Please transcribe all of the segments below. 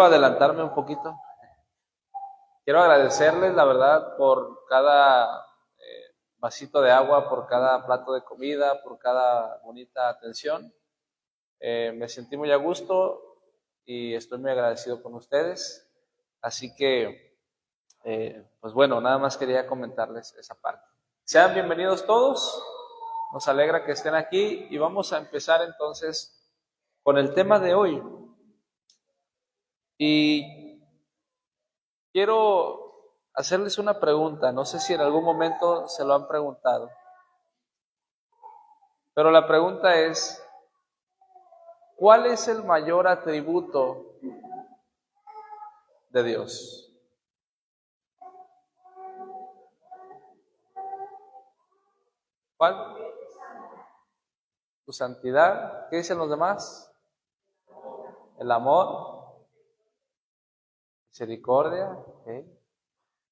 Adelantarme un poquito. Quiero agradecerles, la verdad, por cada vasito de agua, por cada plato de comida, por cada bonita atención. Me sentí muy a gusto y estoy muy agradecido con ustedes. Así que, pues bueno, nada más quería comentarles esa parte. Sean bienvenidos todos. Nos alegra que estén aquí y vamos a empezar entonces con el tema de hoy. Y quiero hacerles una pregunta, no sé si en algún momento se lo han preguntado, pero la pregunta es, ¿cuál es el mayor atributo de Dios? ¿Cuál? Su santidad. ¿Qué dicen los demás? El amor, misericordia. ¿Okay?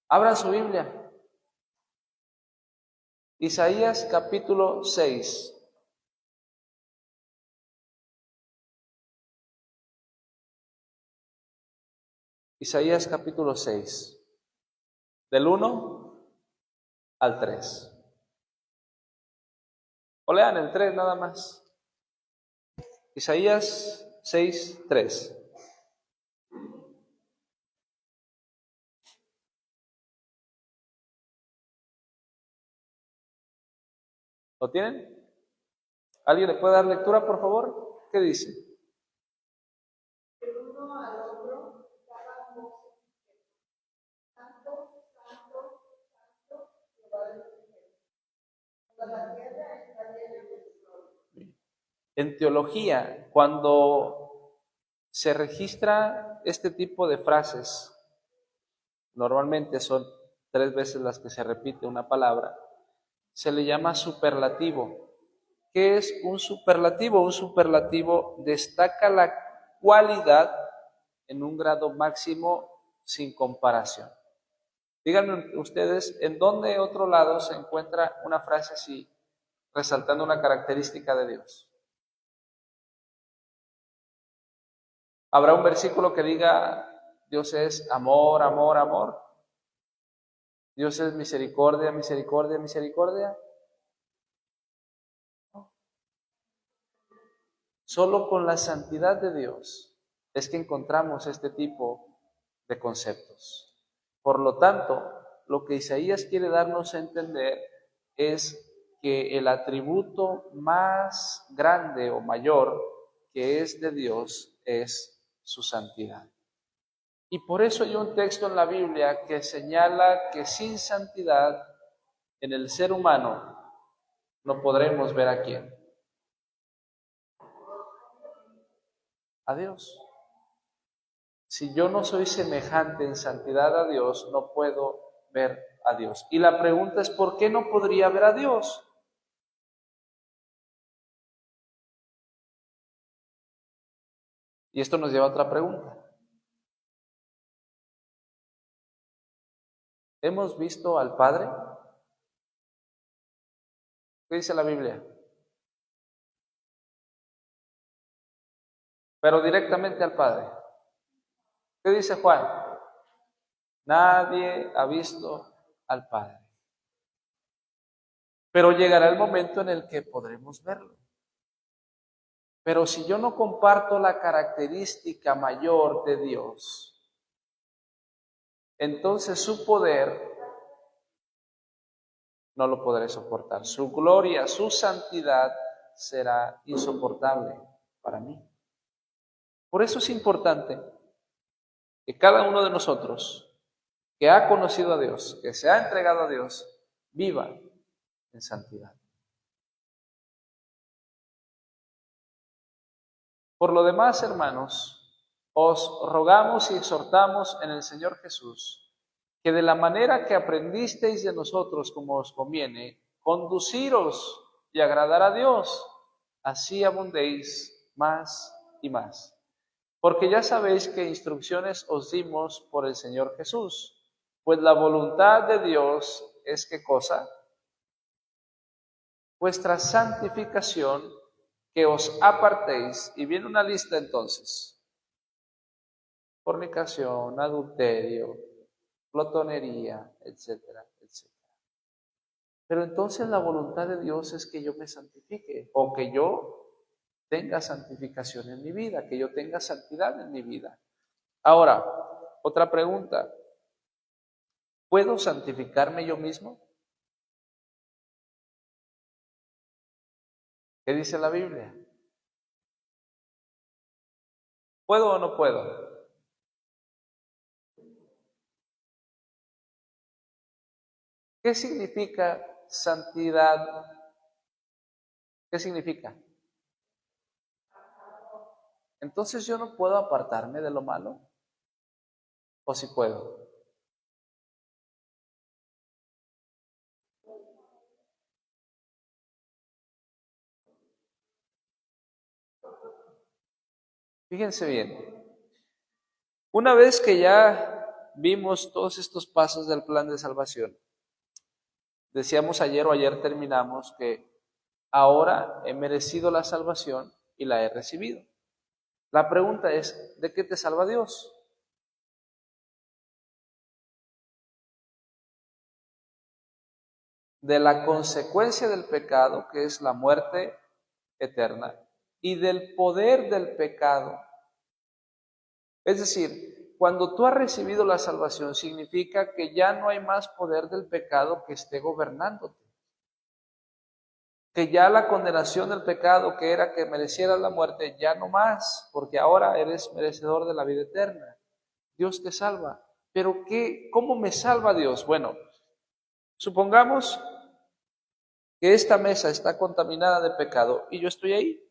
Abran su Biblia. Isaías capítulo 6. Isaías capítulo 6, del 1 al 3. O lean el 3 nada más. Isaías 6, 3. ¿Lo tienen? ¿Alguien le puede dar lectura, por favor? ¿Qué dice? El uno al otro daban voces, santo, santo, santo, Jehová de los ejércitos. Toda la tierra está llena de su gloria. En teología, cuando se registra este tipo de frases, normalmente son 3 veces las que se repite una palabra, se le llama superlativo. ¿Qué es un superlativo? Un superlativo destaca la cualidad en un grado máximo sin comparación. Díganme ustedes, ¿en dónde otro lado se encuentra una frase así, resaltando una característica de Dios? ¿Habrá un versículo que diga, Dios es amor, amor, amor? ¿Dios es misericordia, misericordia, misericordia? Solo con la santidad de Dios es que encontramos este tipo de conceptos. Por lo tanto, lo que Isaías quiere darnos a entender es que el atributo más grande o mayor que es de Dios es su santidad. Y por eso hay un texto en la Biblia que señala que sin santidad en el ser humano no podremos ver a quién. A Dios. Si yo no soy semejante en santidad a Dios, no puedo ver a Dios. Y la pregunta es, ¿por qué no podría ver a Dios? Y esto nos lleva a otra pregunta. ¿Hemos visto al Padre? ¿Qué dice la Biblia? Pero directamente al Padre. ¿Qué dice Juan? Nadie ha visto al Padre. Pero llegará el momento en el que podremos verlo. Pero si yo no comparto la característica mayor de Dios, entonces su poder no lo podré soportar. Su gloria, su santidad será insoportable para mí. Por eso es importante que cada uno de nosotros que ha conocido a Dios, que se ha entregado a Dios, viva en santidad. Por lo demás, hermanos, os rogamos y exhortamos en el Señor Jesús, que de la manera que aprendisteis de nosotros como os conviene, conduciros y agradar a Dios, así abundéis más y más. Porque ya sabéis qué instrucciones os dimos por el Señor Jesús, pues la voluntad de Dios es ¿qué cosa? Vuestra santificación, que os apartéis, y viene una lista entonces, fornicación, adulterio, glotonería, etcétera, etcétera. Pero entonces la voluntad de Dios es que yo me santifique o que yo tenga santificación en mi vida, que yo tenga santidad en mi vida. Ahora, otra pregunta. ¿Puedo santificarme yo mismo? ¿Qué dice la Biblia? ¿Puedo o no puedo? ¿Qué significa santidad? ¿Qué significa? Entonces yo no puedo apartarme de lo malo. ¿O sí puedo? Fíjense bien. Una vez que ya vimos todos estos pasos del plan de salvación, decíamos ayer o ayer terminamos que ahora he merecido la salvación y la he recibido. La pregunta es, ¿de qué te salva Dios? De la consecuencia del pecado, que es la muerte eterna, y del poder del pecado. Es decir, cuando tú has recibido la salvación, significa que ya no hay más poder del pecado que esté gobernándote. Que ya la condenación del pecado, que era que merecieras la muerte, ya no más, porque ahora eres merecedor de la vida eterna. Dios te salva. Pero ¿cómo me salva Dios? Bueno, supongamos que esta mesa está contaminada de pecado y yo estoy ahí.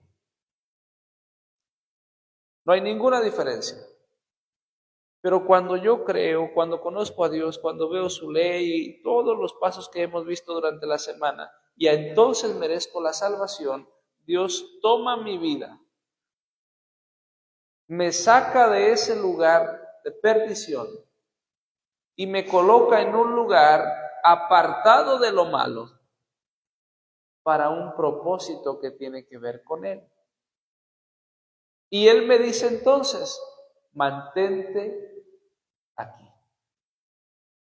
No hay ninguna diferencia. Pero cuando yo creo, cuando conozco a Dios, cuando veo su ley y todos los pasos que hemos visto durante la semana, y entonces merezco la salvación, Dios toma mi vida, me saca de ese lugar de perdición y me coloca en un lugar apartado de lo malo para un propósito que tiene que ver con Él. Y Él me dice entonces, mantente aquí.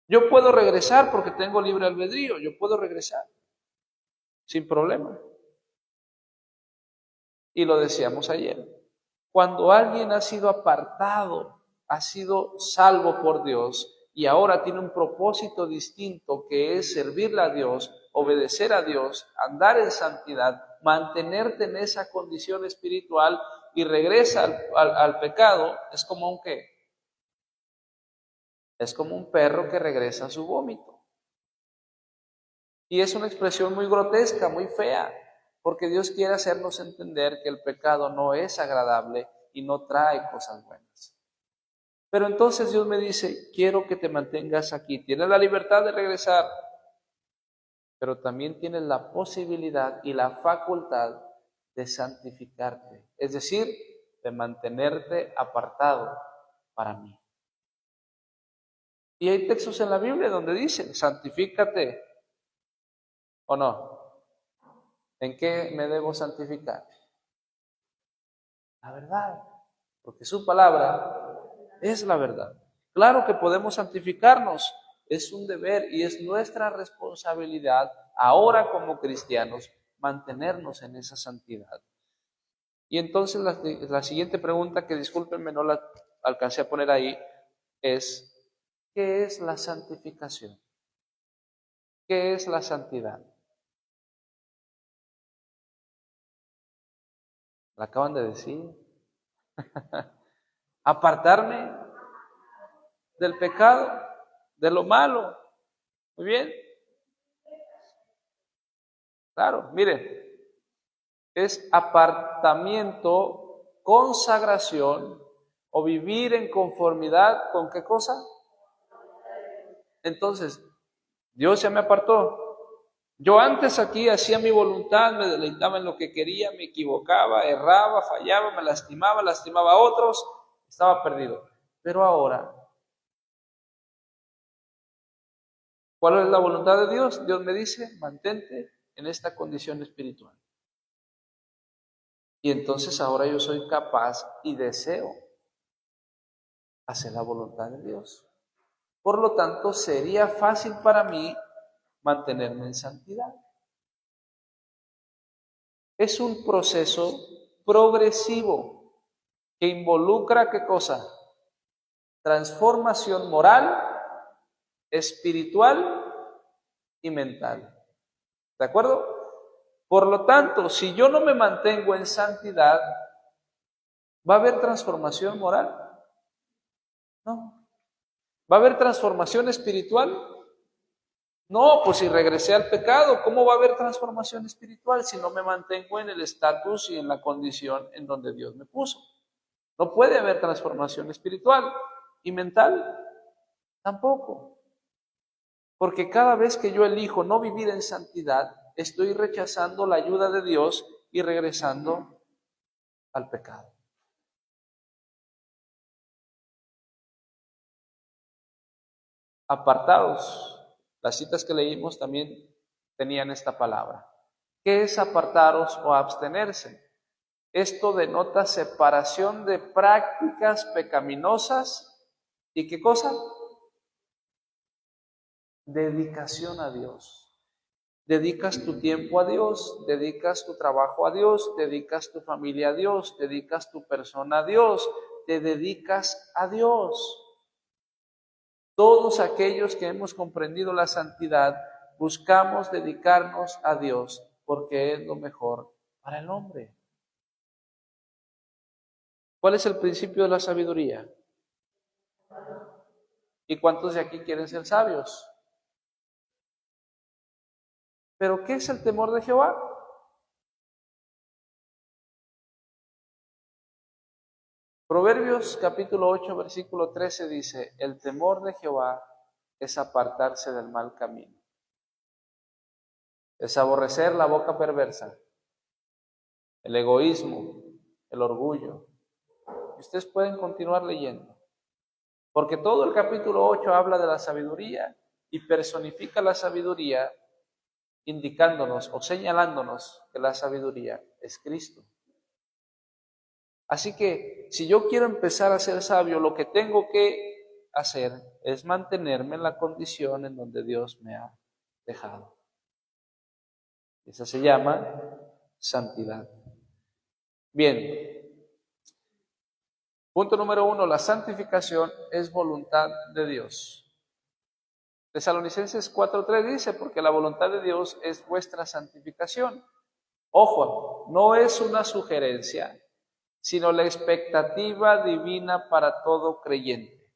Yo puedo regresar porque tengo libre albedrío, yo puedo regresar sin problema. Y lo decíamos ayer, cuando alguien ha sido apartado, ha sido salvo por Dios y ahora tiene un propósito distinto que es servirle a Dios, obedecer a Dios, andar en santidad, mantenerte en esa condición espiritual y regresa al pecado, es como un ¿qué? Es como un perro que regresa a su vómito. Y es una expresión muy grotesca, muy fea, porque Dios quiere hacernos entender que el pecado no es agradable y no trae cosas buenas. Pero entonces Dios me dice, quiero que te mantengas aquí. Tienes la libertad de regresar, pero también tienes la posibilidad y la facultad de santificarte, es decir, de mantenerte apartado para mí. Y hay textos en la Biblia donde dicen, santifícate, ¿o no? ¿En qué me debo santificar? La verdad, porque su palabra es la verdad. Claro que podemos santificarnos, es un deber y es nuestra responsabilidad ahora como cristianos mantenernos en esa santidad. Y entonces la siguiente pregunta, que discúlpenme no la alcancé a poner ahí, es ¿qué es la santificación? ¿Qué es la santidad? La acaban de decir. Apartarme del pecado, de lo malo. Muy bien. Claro, miren, es apartamiento, consagración o vivir en conformidad con ¿qué cosa? Entonces, Dios ya me apartó. Yo antes aquí hacía mi voluntad, me deleitaba en lo que quería, me equivocaba, erraba, fallaba, me lastimaba a otros, estaba perdido. Pero ahora, ¿cuál es la voluntad de Dios? Dios me dice, mantente en esta condición espiritual. Y entonces ahora yo soy capaz y deseo hacer la voluntad de Dios. Por lo tanto, sería fácil para mí mantenerme en santidad. Es un proceso progresivo que involucra, ¿qué cosa? Transformación moral, espiritual y mental. ¿De acuerdo? Por lo tanto, si yo no me mantengo en santidad, ¿va a haber transformación moral? No. ¿Va a haber transformación espiritual? No, pues si regresé al pecado, ¿cómo va a haber transformación espiritual si no me mantengo en el estatus y en la condición en donde Dios me puso? No puede haber transformación espiritual y mental tampoco. Porque cada vez que yo elijo no vivir en santidad, estoy rechazando la ayuda de Dios y regresando al pecado. Apartados. Las citas que leímos también tenían esta palabra. ¿Qué es apartaros o abstenerse? Esto denota separación de prácticas pecaminosas y ¿qué cosa? Dedicación a Dios. Dedicas tu tiempo a Dios, dedicas tu trabajo a Dios, dedicas tu familia a Dios, dedicas tu persona a Dios, te dedicas a Dios. Todos aquellos que hemos comprendido la santidad, buscamos dedicarnos a Dios porque es lo mejor para el hombre. ¿Cuál es el principio de la sabiduría? ¿Y cuántos de aquí quieren ser sabios? ¿Pero qué es el temor de Jehová? Proverbios capítulo 8, versículo 13 dice, el temor de Jehová es apartarse del mal camino, es aborrecer la boca perversa, el egoísmo, el orgullo. Y ustedes pueden continuar leyendo, porque todo el capítulo 8 habla de la sabiduría y personifica la sabiduría indicándonos o señalándonos que la sabiduría es Cristo. Así que si yo quiero empezar a ser sabio, lo que tengo que hacer es mantenerme en la condición en donde Dios me ha dejado. Esa se llama santidad. Bien, punto número 1, la santificación es voluntad de Dios. Tesalonicenses 4:3 dice, porque la voluntad de Dios es vuestra santificación. Ojo, no es una sugerencia, sino la expectativa divina para todo creyente.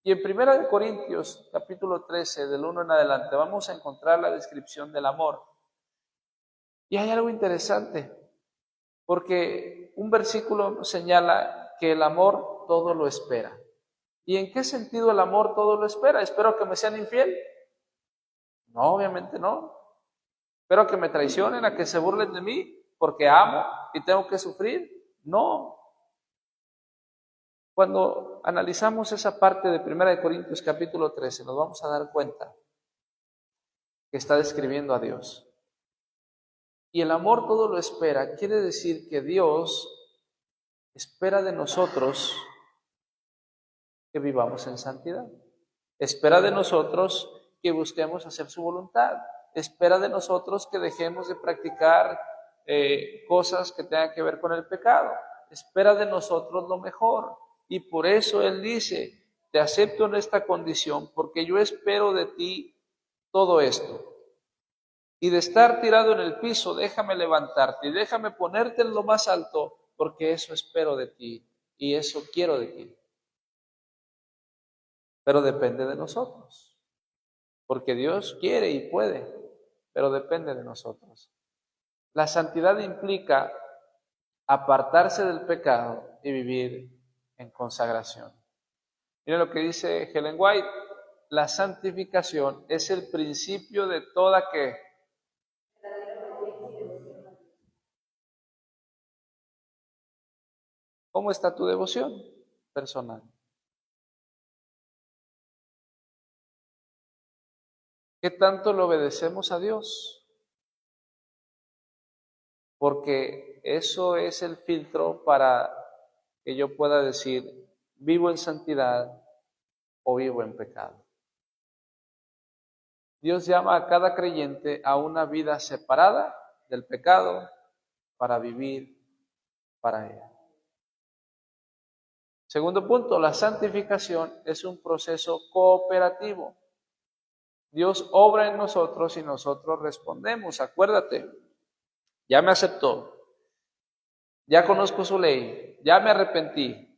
Y en 1 Corintios, capítulo 13, del 1 en adelante, vamos a encontrar la descripción del amor. Y hay algo interesante, porque un versículo señala que el amor todo lo espera. ¿Y en qué sentido el amor todo lo espera? ¿Espero que me sean infiel? No, obviamente no. ¿Espero que me traicionen, a que se burlen de mí porque amo y tengo que sufrir? No. Cuando analizamos esa parte de 1 Corintios capítulo 13, nos vamos a dar cuenta que está describiendo a Dios. Y el amor todo lo espera, quiere decir que Dios espera de nosotros que vivamos en santidad. Espera de nosotros que busquemos hacer su voluntad. Espera de nosotros que dejemos de practicar cosas que tengan que ver con el pecado. Espera de nosotros lo mejor. Y por eso Él dice, te acepto en esta condición porque yo espero de ti todo esto. Y de estar tirado en el piso, déjame levantarte y déjame ponerte en lo más alto porque eso espero de ti y eso quiero de ti. Pero depende de nosotros, porque Dios quiere y puede, pero depende de nosotros. La santidad implica apartarse del pecado y vivir en consagración. Miren lo que dice Ellen White, la santificación es el principio de toda ¿qué? ¿Cómo está tu devoción personal? ¿Qué tanto le obedecemos a Dios? Porque eso es el filtro para que yo pueda decir, ¿vivo en santidad o vivo en pecado? Dios llama a cada creyente a una vida separada del pecado para vivir para Él. Segundo punto, la santificación es un proceso cooperativo. Dios obra en nosotros y nosotros respondemos. Acuérdate, ya me aceptó, ya conozco su ley, ya me arrepentí,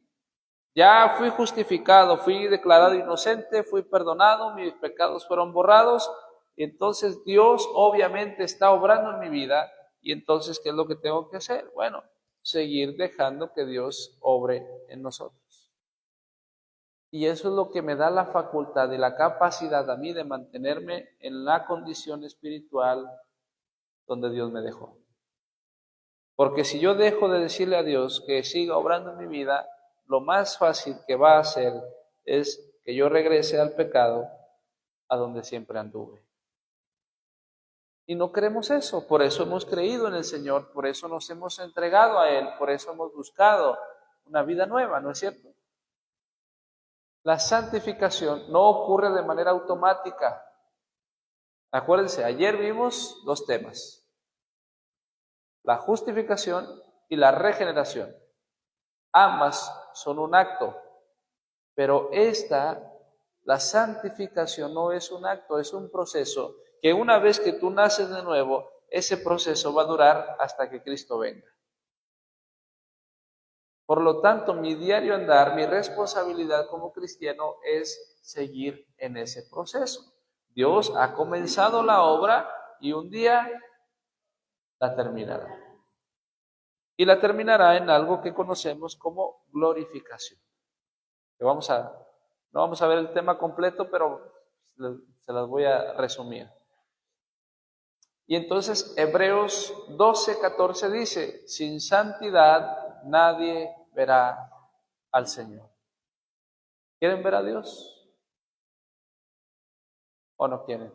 ya fui justificado, fui declarado inocente, fui perdonado, mis pecados fueron borrados, y entonces Dios obviamente está obrando en mi vida, y entonces, ¿qué es lo que tengo que hacer? Bueno, seguir dejando que Dios obre en nosotros. Y eso es lo que me da la facultad y la capacidad a mí de mantenerme en la condición espiritual donde Dios me dejó. Porque si yo dejo de decirle a Dios que siga obrando en mi vida, lo más fácil que va a hacer es que yo regrese al pecado a donde siempre anduve. Y no queremos eso, por eso hemos creído en el Señor, por eso nos hemos entregado a Él, por eso hemos buscado una vida nueva, ¿no es cierto? La santificación no ocurre de manera automática. Acuérdense, ayer vimos dos temas: la justificación y la regeneración. Ambas son un acto, pero la santificación no es un acto, es un proceso que una vez que tú naces de nuevo, ese proceso va a durar hasta que Cristo venga. Por lo tanto, mi diario andar, mi responsabilidad como cristiano es seguir en ese proceso. Dios ha comenzado la obra y un día la terminará. Y la terminará en algo que conocemos como glorificación. No vamos a ver el tema completo, pero se las voy a resumir. Y entonces Hebreos 12:14 dice: sin santidad nadie verá al Señor. ¿Quieren ver a Dios? ¿O no quieren?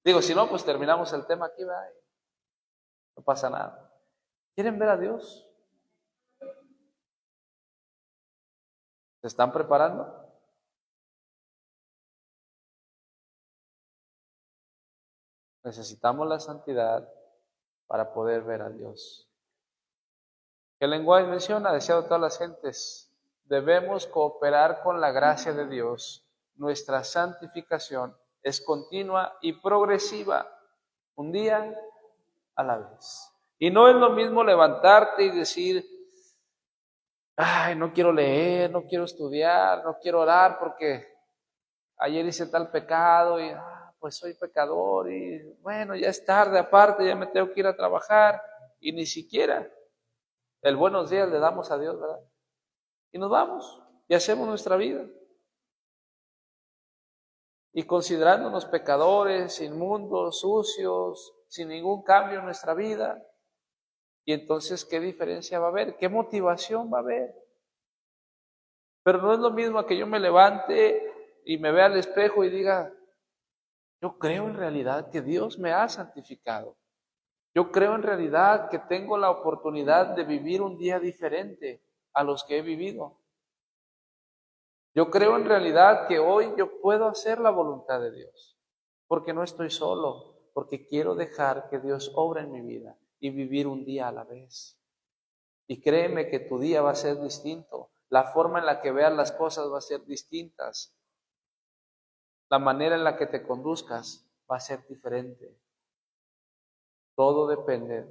Digo, si no, pues terminamos el tema aquí, ¿verdad? No pasa nada. ¿Quieren ver a Dios? ¿Se están preparando? Necesitamos la santidad para poder ver a Dios. El lenguaje menciona, deseado todas las gentes, debemos cooperar con la gracia de Dios. Nuestra santificación es continua y progresiva, un día a la vez. Y no es lo mismo levantarte y decir: ay, no quiero leer, no quiero estudiar, no quiero orar porque ayer hice tal pecado y pues soy pecador y bueno, ya es tarde, aparte ya me tengo que ir a trabajar, y ni siquiera el buenos días le damos a Dios, ¿verdad? Y nos vamos y hacemos nuestra vida. Y considerándonos pecadores, inmundos, sucios, sin ningún cambio en nuestra vida. Y entonces, ¿qué diferencia va a haber? ¿Qué motivación va a haber? Pero no es lo mismo que yo me levante y me vea al espejo y diga: yo creo en realidad que Dios me ha santificado. Yo creo en realidad que tengo la oportunidad de vivir un día diferente a los que he vivido. Yo creo en realidad que hoy yo puedo hacer la voluntad de Dios, porque no estoy solo, porque quiero dejar que Dios obre en mi vida y vivir un día a la vez. Y créeme que tu día va a ser distinto, la forma en la que veas las cosas va a ser distintas, la manera en la que te conduzcas va a ser diferente. Todo depende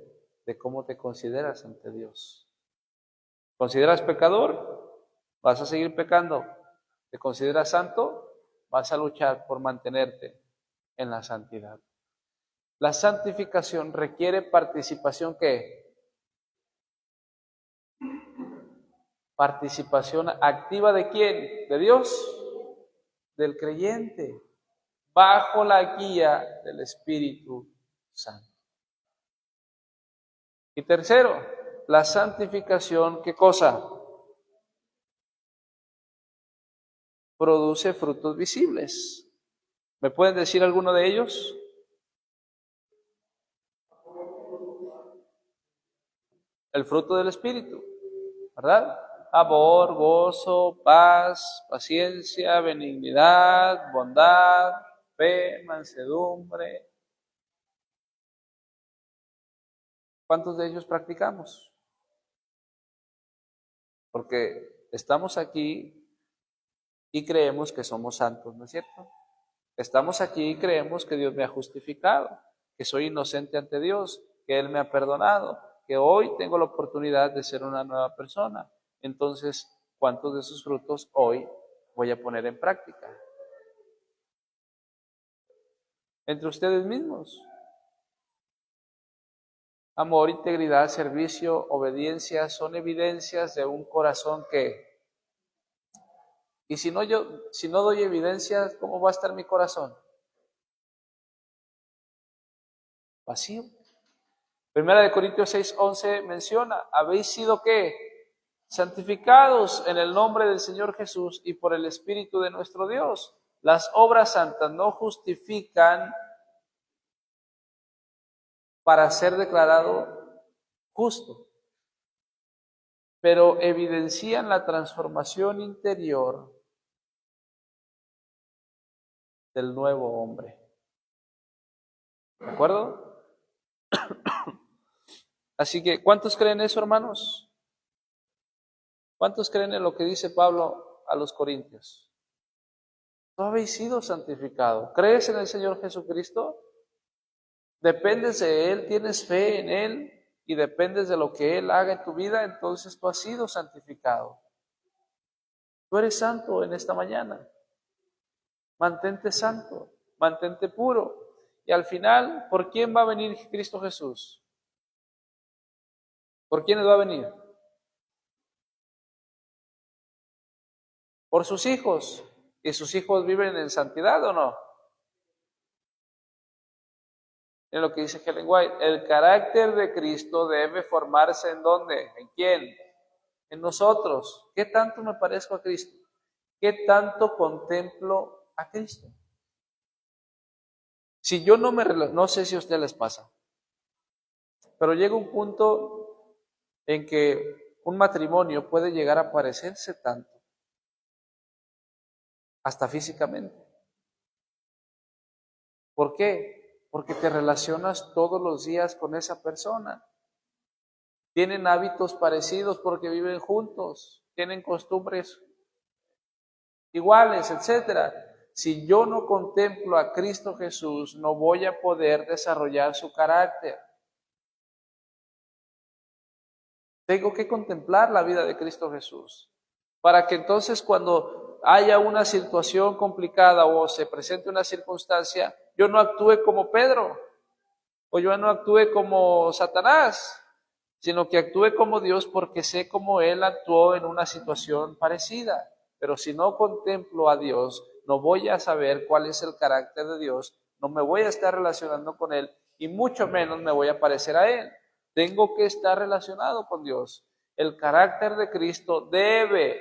de cómo te consideras ante Dios. ¿Consideras pecador? Vas a seguir pecando. ¿Te consideras santo? Vas a luchar por mantenerte en la santidad. La santificación requiere participación, ¿qué? Participación activa ¿de quién? ¿De Dios? Del creyente, bajo la guía del Espíritu Santo. Y tercero, la santificación, ¿qué cosa? Produce frutos visibles. ¿Me pueden decir alguno de ellos? El fruto del Espíritu, ¿verdad? amor, gozo, paz, paciencia, benignidad, bondad, fe, mansedumbre. ¿Cuántos de ellos practicamos? Porque estamos aquí y creemos que somos santos, ¿no es cierto? Estamos aquí y creemos que Dios me ha justificado, que soy inocente ante Dios, que Él me ha perdonado, que hoy tengo la oportunidad de ser una nueva persona. Entonces, ¿cuántos de esos frutos hoy voy a poner en práctica? Entre ustedes mismos. Amor, integridad, servicio, obediencia son evidencias de un corazón que... Y si no doy evidencias, ¿cómo va a estar mi corazón? Vacío. Primera de Corintios 6:11 menciona, ¿habéis sido qué? Santificados en el nombre del Señor Jesús y por el Espíritu de nuestro Dios. Las obras santas no justifican para ser declarado justo, pero evidencian la transformación interior del nuevo hombre. ¿De acuerdo? Así que, ¿cuántos creen eso, hermanos? ¿Cuántos creen en lo que dice Pablo a los Corintios? ¿No habéis sido santificados? ¿Crees en el Señor Jesucristo? ¿Dependes de Él? ¿Tienes fe en Él? Y dependes de lo que Él haga en tu vida, entonces tú has sido santificado. Tú eres santo en esta mañana. Mantente santo, mantente puro. Y al final, ¿por quién va a venir Cristo Jesús? ¿Por quiénes va a venir? Por sus hijos. ¿Y sus hijos viven en santidad o no? En lo que dice Ellen White, el carácter de Cristo debe formarse ¿en dónde? ¿En quién? En nosotros. ¿Qué tanto me parezco a Cristo? ¿Qué tanto contemplo a Cristo? Si yo no sé si a ustedes les pasa, pero llega un punto en que un matrimonio puede llegar a parecerse tanto, hasta físicamente. ¿Por qué? Porque te relacionas todos los días con esa persona. Tienen hábitos parecidos porque viven juntos, tienen costumbres iguales, etc. Si yo no contemplo a Cristo Jesús, no voy a poder desarrollar su carácter. Tengo que contemplar la vida de Cristo Jesús, para que entonces cuando haya una situación complicada o se presente una circunstancia, yo no actúe como Pedro, o yo no actúe como Satanás, sino que actúe como Dios porque sé cómo Él actuó en una situación parecida. Pero si no contemplo a Dios, no voy a saber cuál es el carácter de Dios, no me voy a estar relacionando con Él y mucho menos me voy a parecer a Él. Tengo que estar relacionado con Dios. El carácter de Cristo debe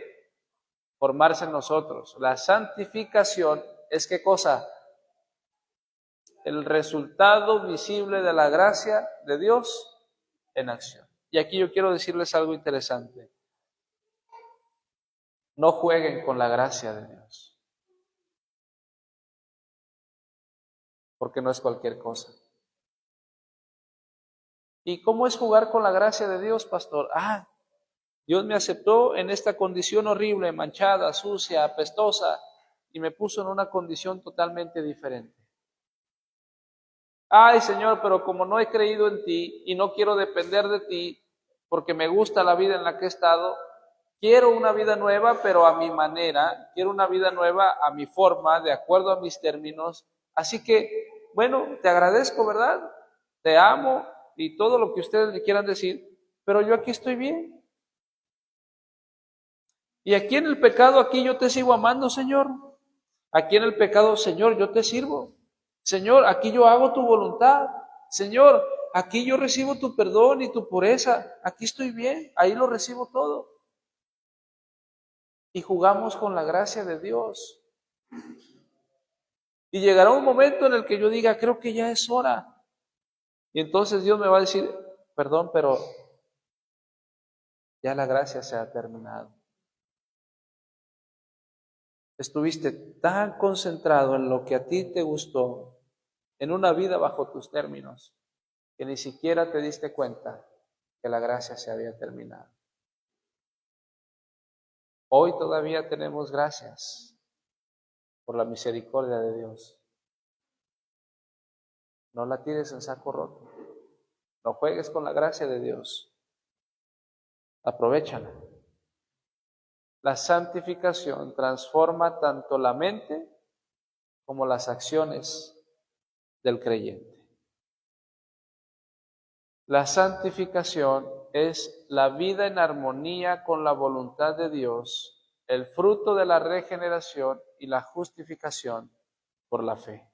formarse en nosotros. La santificación es ¿qué cosa? El resultado visible de la gracia de Dios en acción. Y aquí yo quiero decirles algo interesante. No jueguen con la gracia de Dios, porque no es cualquier cosa. ¿Y cómo es jugar con la gracia de Dios, pastor? Dios me aceptó en esta condición horrible, manchada, sucia, apestosa, y me puso en una condición totalmente diferente. Ay, Señor, pero como no he creído en ti y no quiero depender de ti, porque me gusta la vida en la que he estado, quiero una vida nueva, pero a mi manera, quiero una vida nueva a mi forma, de acuerdo a mis términos. Así que, bueno, te agradezco, ¿verdad? Te amo y todo lo que ustedes me quieran decir, pero yo aquí estoy bien. Y aquí en el pecado, aquí yo te sigo amando, Señor. Aquí en el pecado, Señor, yo te sirvo. Señor, aquí yo hago tu voluntad. Señor, aquí yo recibo tu perdón y tu pureza. Aquí estoy bien, ahí lo recibo todo. Y jugamos con la gracia de Dios. Y llegará un momento en el que yo diga, creo que ya es hora. Y entonces Dios me va a decir, perdón, pero ya la gracia se ha terminado. estuviste tan concentrado en lo que a ti te gustó, en una vida bajo tus términos, que ni siquiera te diste cuenta que la gracia se había terminado. Hoy todavía tenemos gracias por la misericordia de Dios. No la tires en saco roto. No juegues con la gracia de Dios. Aprovéchala. La santificación transforma tanto la mente como las acciones del creyente. La santificación es la vida en armonía con la voluntad de Dios, el fruto de la regeneración y la justificación por la fe.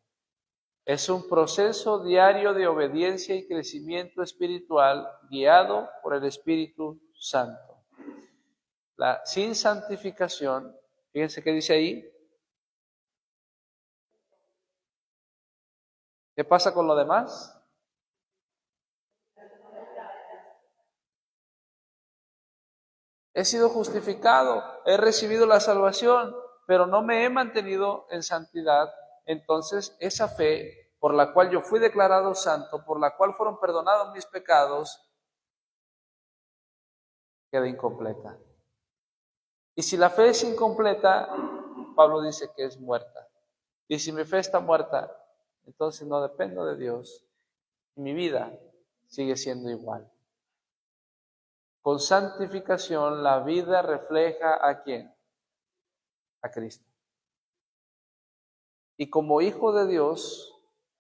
Es un proceso diario de obediencia y crecimiento espiritual guiado por el Espíritu Santo. Sin santificación, fíjense qué dice ahí. ¿Qué pasa con lo demás? He sido justificado, he recibido la salvación, pero no me he mantenido en santidad. Entonces, esa fe por la cual yo fui declarado santo, por la cual fueron perdonados mis pecados, queda incompleta. Y si la fe es incompleta, Pablo dice que es muerta. Y si mi fe está muerta, entonces no dependo de Dios. Y mi vida sigue siendo igual. Con santificación la vida refleja ¿a quién? A Cristo. Y como hijo de Dios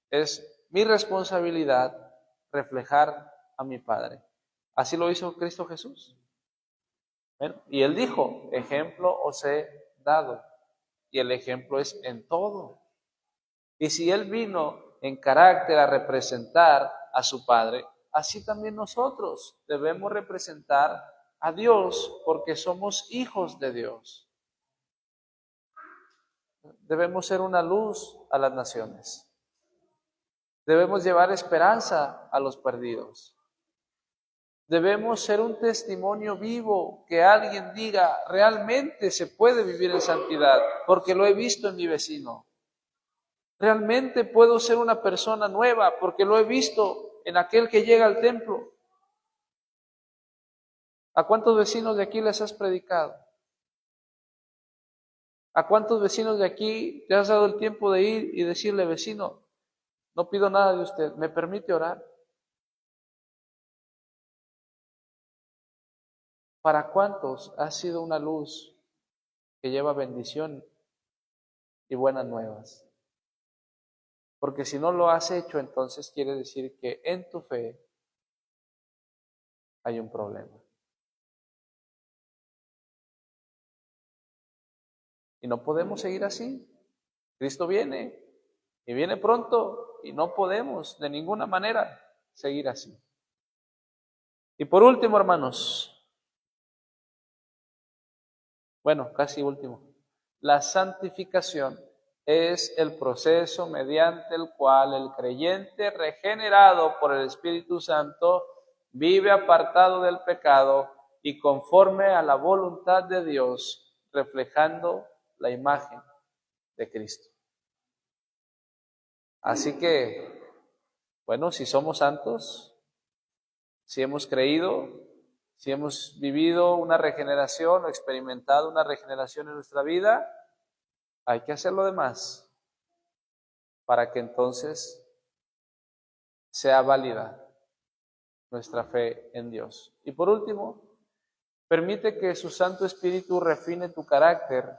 es mi responsabilidad reflejar a mi Padre. Así lo hizo Cristo Jesús. Bueno, y Él dijo, ejemplo os he dado. Y el ejemplo es en todo. Y si Él vino en carácter a representar a su Padre, así también nosotros debemos representar a Dios porque somos hijos de Dios. Debemos ser una luz a las naciones. Debemos llevar esperanza a los perdidos. Debemos ser un testimonio vivo que alguien diga, realmente se puede vivir en santidad, porque lo he visto en mi vecino. Realmente puedo ser una persona nueva, porque lo he visto en aquel que llega al templo. ¿A cuántos vecinos de aquí les has predicado? ¿A cuántos vecinos de aquí te has dado el tiempo de ir y decirle, vecino, no pido nada de usted, ¿me permite orar? ¿Para cuántos ha sido una luz que lleva bendición y buenas nuevas? Porque si no lo has hecho, entonces quiere decir que en tu fe hay un problema. Y no podemos seguir así. Cristo viene y viene pronto y no podemos de ninguna manera seguir así. Y por último, hermanos, bueno, casi último, la santificación es el proceso mediante el cual el creyente regenerado por el Espíritu Santo vive apartado del pecado y conforme a la voluntad de Dios, reflejando la imagen de Cristo. Así que, bueno, si somos santos, si hemos creído, si hemos vivido una regeneración o experimentado una regeneración en nuestra vida, hay que hacer lo demás para que entonces sea válida nuestra fe en Dios. Y por último, permite que su Santo Espíritu refine tu carácter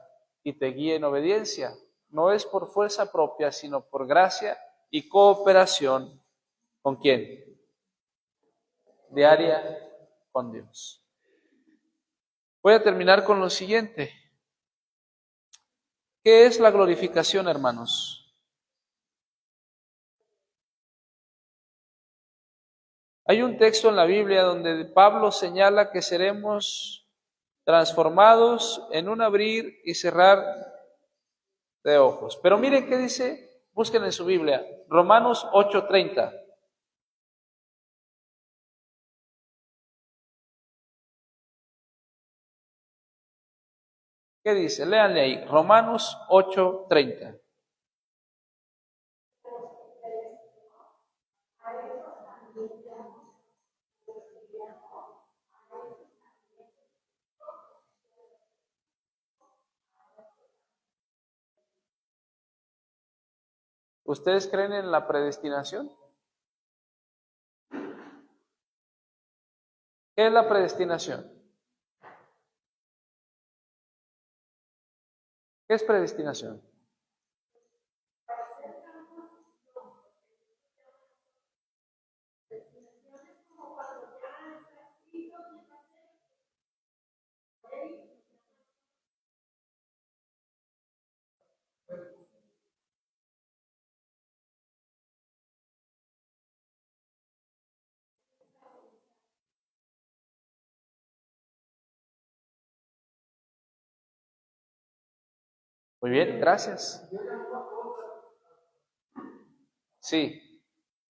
y te guíe en obediencia. No es por fuerza propia, sino por gracia y cooperación. ¿Con quién? Diaria con Dios. Voy a terminar con lo siguiente. ¿Qué es la glorificación, hermanos? Hay un texto en la Biblia donde Pablo señala que seremos transformados en un abrir y cerrar de ojos. Pero miren qué dice, busquen en su Biblia, Romanos 8:30. ¿Qué dice? Léanle ahí, Romanos 8:30. ¿Ustedes creen en la predestinación? ¿Qué es la predestinación? ¿Qué es predestinación? Muy bien, gracias. Sí,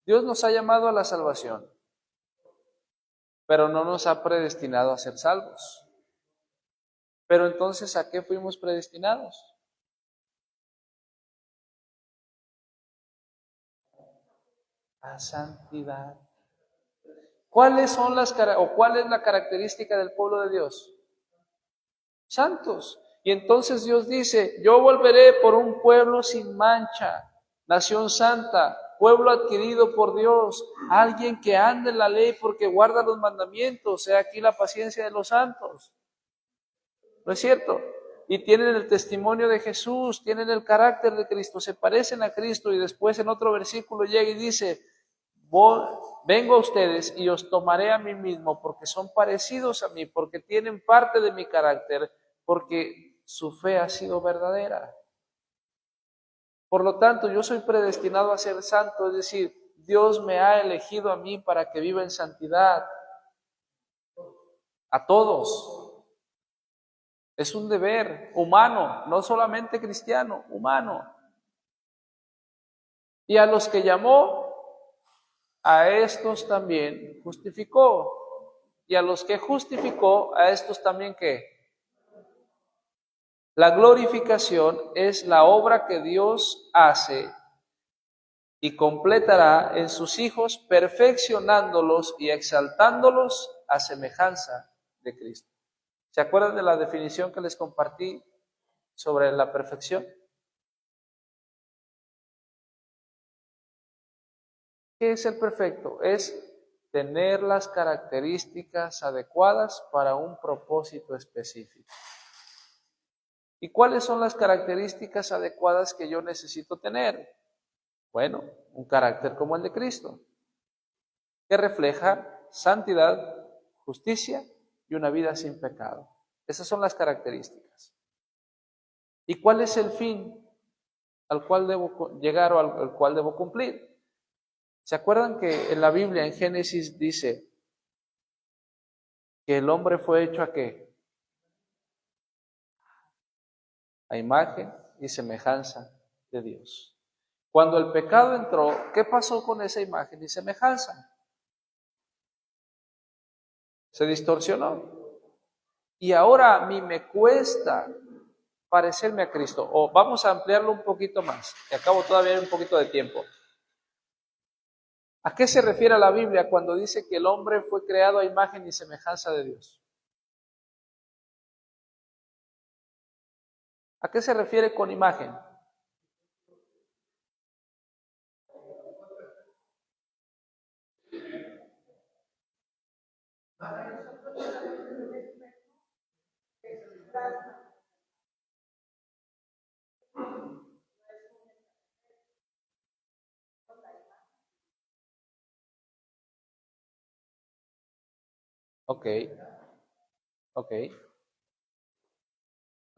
Dios nos ha llamado a la salvación, pero no nos ha predestinado a ser salvos. Pero entonces, ¿a qué fuimos predestinados? A santidad. ¿Cuáles son cuál es la característica del pueblo de Dios? Santos. Y entonces Dios dice, yo volveré por un pueblo sin mancha, nación santa, pueblo adquirido por Dios, alguien que ande en la ley porque guarda los mandamientos. He aquí la paciencia de los santos. ¿No es cierto? Y tienen el testimonio de Jesús, tienen el carácter de Cristo, se parecen a Cristo. Y después en otro versículo llega y dice, vengo a ustedes y os tomaré a mí mismo porque son parecidos a mí, porque tienen parte de mi carácter, porque su fe ha sido verdadera. Por lo tanto, yo soy predestinado a ser santo, es decir, Dios me ha elegido a mí para que viva en santidad. A todos. Es un deber humano, no solamente cristiano, humano. Y a los que llamó, a estos también justificó. Y a los que justificó, a estos también ¿qué? La glorificación es la obra que Dios hace y completará en sus hijos, perfeccionándolos y exaltándolos a semejanza de Cristo. ¿Se acuerdan de la definición que les compartí sobre la perfección? ¿Qué es el perfecto? Es tener las características adecuadas para un propósito específico. ¿Y cuáles son las características adecuadas que yo necesito tener? Bueno, un carácter como el de Cristo, que refleja santidad, justicia y una vida sin pecado. Esas son las características. ¿Y cuál es el fin al cual debo llegar o al cual debo cumplir? ¿Se acuerdan que en la Biblia, en Génesis, dice que el hombre fue hecho ¿a qué? A imagen y semejanza de Dios. Cuando el pecado entró, ¿qué pasó con esa imagen y semejanza? Se distorsionó. Y ahora a mí me cuesta parecerme a Cristo. O vamos a ampliarlo un poquito más, que acabo todavía un poquito de tiempo. ¿A qué se refiere la Biblia cuando dice que el hombre fue creado a imagen y semejanza de Dios? ¿A qué se refiere con imagen? Ok, ok.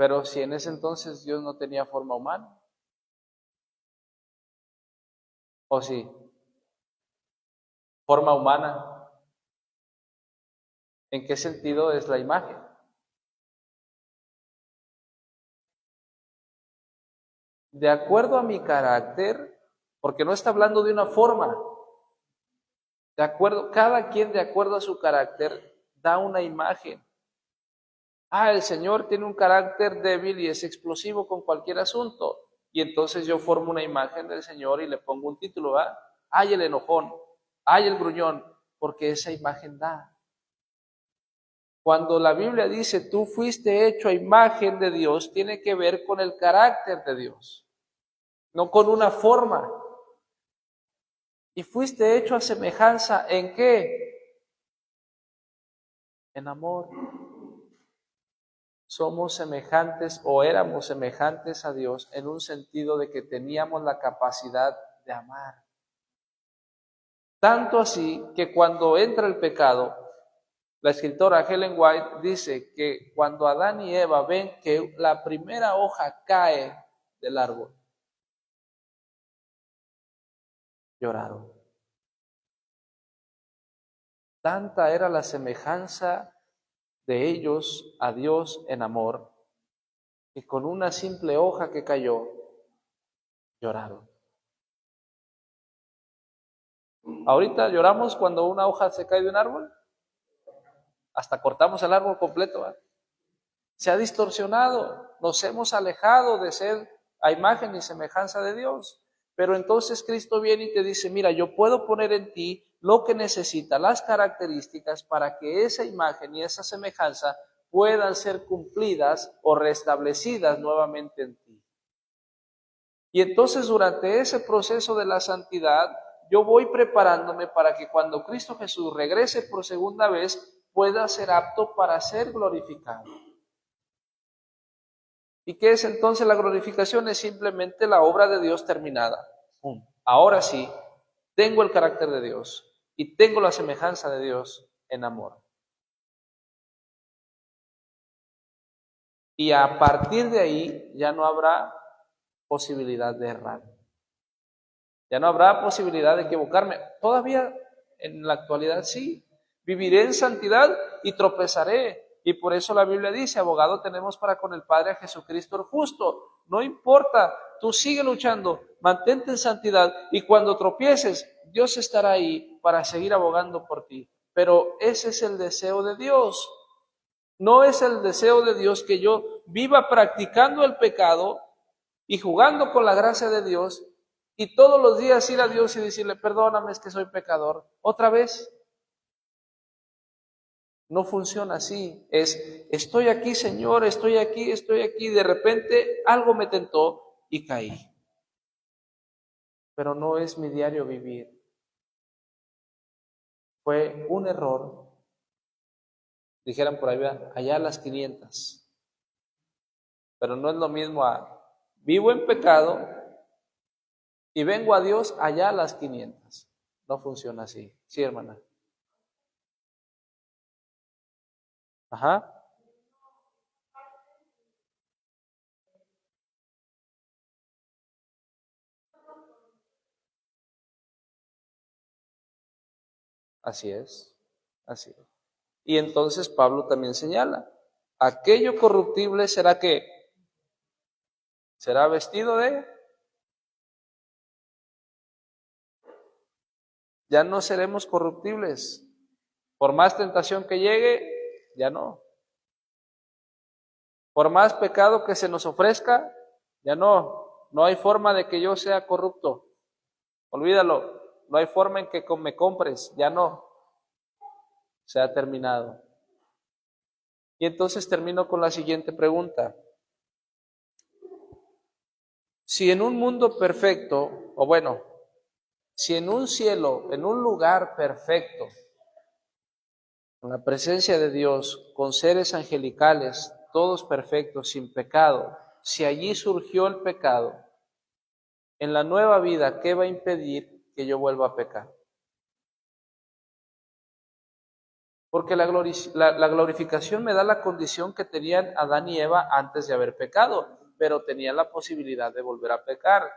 Pero si en ese entonces Dios no tenía forma humana, ¿o sí? Forma humana, ¿en qué sentido es la imagen? De acuerdo a mi carácter, porque no está hablando de una forma, de acuerdo, cada quien de acuerdo a su carácter da una imagen. El Señor tiene un carácter débil y es explosivo con cualquier asunto. Y entonces yo formo una imagen del Señor y le pongo un título, ¿verdad? ¡Ay, el enojón! ¡Ay, el gruñón! Porque esa imagen da. Cuando la Biblia dice, tú fuiste hecho a imagen de Dios, tiene que ver con el carácter de Dios, no con una forma. Y fuiste hecho a semejanza, ¿en qué? En amor. Somos semejantes o éramos semejantes a Dios en un sentido de que teníamos la capacidad de amar. Tanto así que cuando entra el pecado, la escritora Helen White dice que cuando Adán y Eva ven que la primera hoja cae del árbol, lloraron. Tanta era la semejanza de ellos a Dios en amor, que con una simple hoja que cayó, lloraron. Ahorita lloramos cuando una hoja se cae de un árbol, hasta cortamos el árbol completo, ¿eh? Se ha distorsionado, nos hemos alejado de ser a imagen y semejanza de Dios. Pero entonces Cristo viene y te dice, mira, yo puedo poner en ti lo que necesita, las características para que esa imagen y esa semejanza puedan ser cumplidas o restablecidas nuevamente en ti. Y entonces durante ese proceso de la santidad, yo voy preparándome para que cuando Cristo Jesús regrese por segunda vez, pueda ser apto para ser glorificado. ¿Y qué es entonces la glorificación? Es simplemente la obra de Dios terminada. Ahora sí, tengo el carácter de Dios y tengo la semejanza de Dios en amor. Y a partir de ahí ya no habrá posibilidad de errar. Ya no habrá posibilidad de equivocarme. Todavía en la actualidad sí. Viviré en santidad y tropezaré. Y por eso la Biblia dice, abogado tenemos para con el Padre a Jesucristo el justo. No importa, tú sigue luchando, mantente en santidad y cuando tropieces, Dios estará ahí para seguir abogando por ti. Pero ese es el deseo de Dios. No es el deseo de Dios que yo viva practicando el pecado y jugando con la gracia de Dios y todos los días ir a Dios y decirle, perdóname, es que soy pecador. Otra vez. No funciona así. Estoy aquí, Señor, estoy aquí. De repente algo me tentó y caí. Pero no es mi diario vivir. Fue un error. Dijeran por ahí, allá a las 500. Pero no es lo mismo a vivo en pecado y vengo a Dios allá a las 500. No funciona así. Sí, hermana. Ajá. Así es. Así es. Y entonces Pablo también señala, aquello corruptible será que será vestido de, ya no seremos corruptibles. Por más tentación que llegue, ya no. Por más pecado que se nos ofrezca, ya no. No hay forma de que yo sea corrupto. Olvídalo. No hay forma en que me compres, ya no. Se ha terminado. Y entonces termino con la siguiente pregunta. Si en un mundo perfecto, o bueno, si en un cielo, en un lugar perfecto, con la presencia de Dios, con seres angelicales, todos perfectos, sin pecado, si allí surgió el pecado, en la nueva vida, ¿qué va a impedir que yo vuelva a pecar? Porque la glorificación me da la condición que tenían Adán y Eva antes de haber pecado, pero tenían la posibilidad de volver a pecar.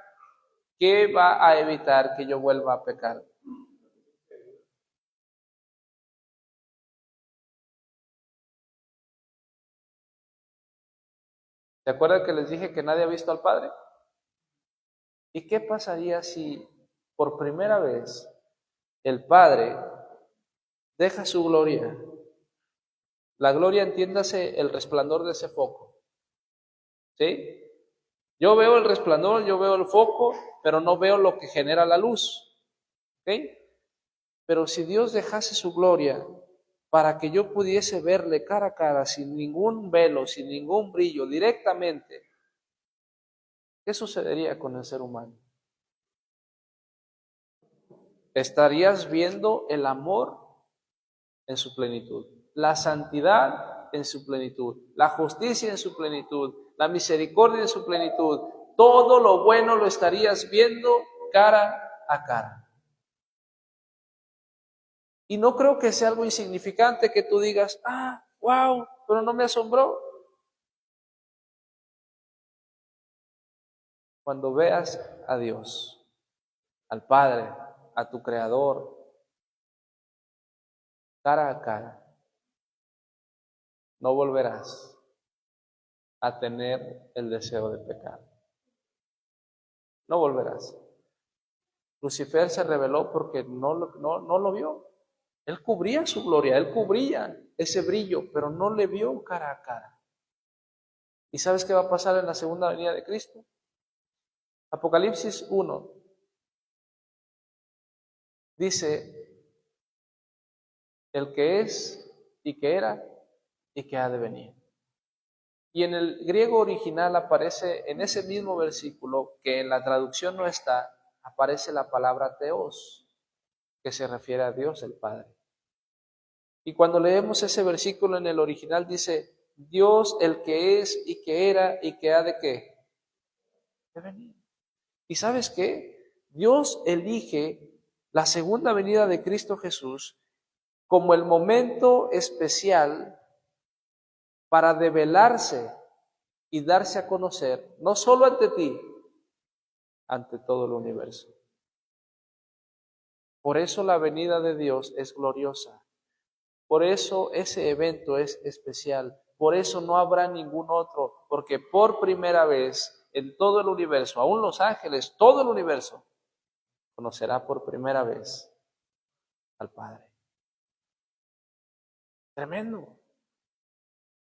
¿Qué va a evitar que yo vuelva a pecar? ¿Se acuerdan que les dije que nadie ha visto al Padre? ¿Y qué pasaría si por primera vez el Padre deja su gloria La gloria, entiéndase, el resplandor de ese foco. ¿Sí? Yo veo el resplandor, yo veo el foco, pero no veo lo que genera la luz. ¿Ok? Pero si Dios dejase su gloria para que yo pudiese verle cara a cara, sin ningún velo, sin ningún brillo, directamente, ¿qué sucedería con el ser humano? Estarías viendo el amor en su plenitud, la santidad en su plenitud, la justicia en su plenitud, la misericordia en su plenitud. Todo lo bueno lo estarías viendo cara a cara. Y no creo que sea algo insignificante que tú digas, wow, pero no me asombró. Cuando veas a Dios, al Padre, a tu Creador, cara a cara, no volverás a tener el deseo de pecar. No volverás. Lucifer se rebeló porque no lo vio. Él cubría su gloria, él cubría ese brillo, pero no le vio cara a cara. ¿Y sabes qué va a pasar en la segunda venida de Cristo? Apocalipsis 1 dice, el que es y que era y que ha de venir. Y en el griego original aparece, en ese mismo versículo, que en la traducción no está, aparece la palabra Theos, que se refiere a Dios el Padre. Y cuando leemos ese versículo en el original dice, Dios el que es y que era y que ha de ¿qué? De venir. ¿Y sabes qué? Dios elige la segunda venida de Cristo Jesús como el momento especial para develarse y darse a conocer, no solo ante ti, ante todo el universo. Por eso la venida de Dios es gloriosa. Por eso ese evento es especial. Por eso no habrá ningún otro, porque por primera vez en todo el universo, aún los ángeles, todo el universo, conocerá por primera vez al Padre. Tremendo.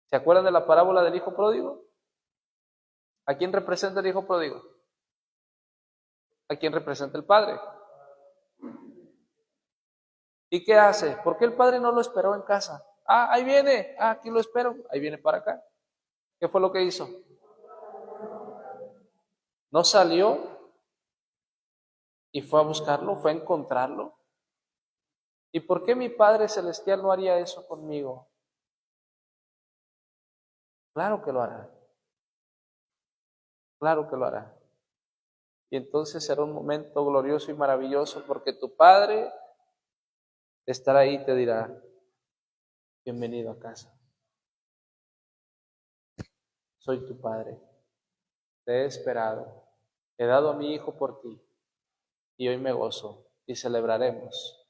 ¿Se acuerdan de la parábola del hijo pródigo? ¿A quién representa el hijo pródigo? ¿A quién representa el Padre? ¿Y qué hace? ¿Por qué el Padre no lo esperó en casa? Ahí viene, aquí lo espero, ahí viene para acá. ¿Qué fue lo que hizo? No salió y fue a buscarlo, fue a encontrarlo. ¿Y por qué mi Padre Celestial no haría eso conmigo? Claro que lo hará. Claro que lo hará. Y entonces será un momento glorioso y maravilloso porque tu Padre estará ahí y te dirá, bienvenido a casa. Soy tu Padre. Te he esperado. He dado a mi Hijo por ti. Y hoy me gozo y celebraremos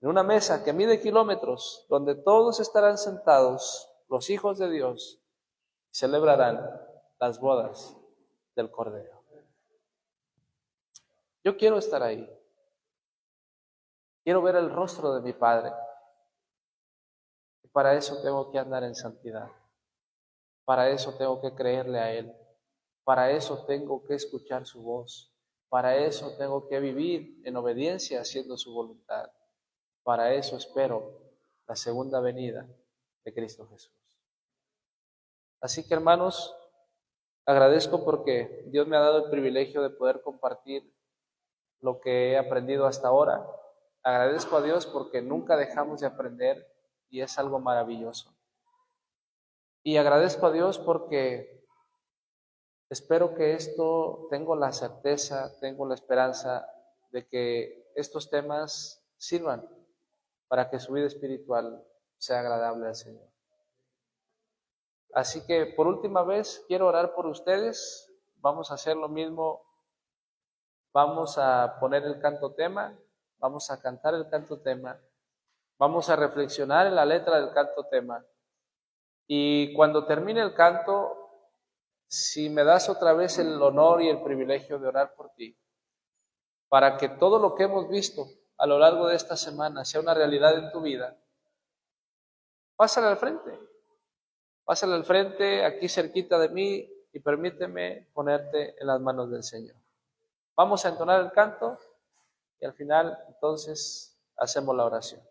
en una mesa que mide kilómetros, donde todos estarán sentados, los hijos de Dios, y celebrarán las bodas del Cordero. Yo quiero estar ahí. Quiero ver el rostro de mi Padre. Y para eso tengo que andar en santidad. Para eso tengo que creerle a Él. Para eso tengo que escuchar su voz. Para eso tengo que vivir en obediencia haciendo su voluntad. Para eso espero la segunda venida de Cristo Jesús. Así que, hermanos, agradezco porque Dios me ha dado el privilegio de poder compartir lo que he aprendido hasta ahora. Agradezco a Dios porque nunca dejamos de aprender y es algo maravilloso. Y agradezco a Dios porque espero que esto, tengo la certeza, tengo la esperanza de que estos temas sirvan para que su vida espiritual sea agradable al Señor. Así que por última vez quiero orar por ustedes. Vamos a hacer lo mismo. Vamos a poner el canto tema. Vamos a cantar el canto tema. Vamos a reflexionar en la letra del canto tema. Y cuando termine el canto, si me das otra vez el honor y el privilegio de orar por ti, para que todo lo que hemos visto a lo largo de esta semana sea una realidad en tu vida, Pásale al frente. Pásale al frente, aquí cerquita de mí, y permíteme ponerte en las manos del Señor. Vamos a entonar el canto y al final entonces hacemos la oración.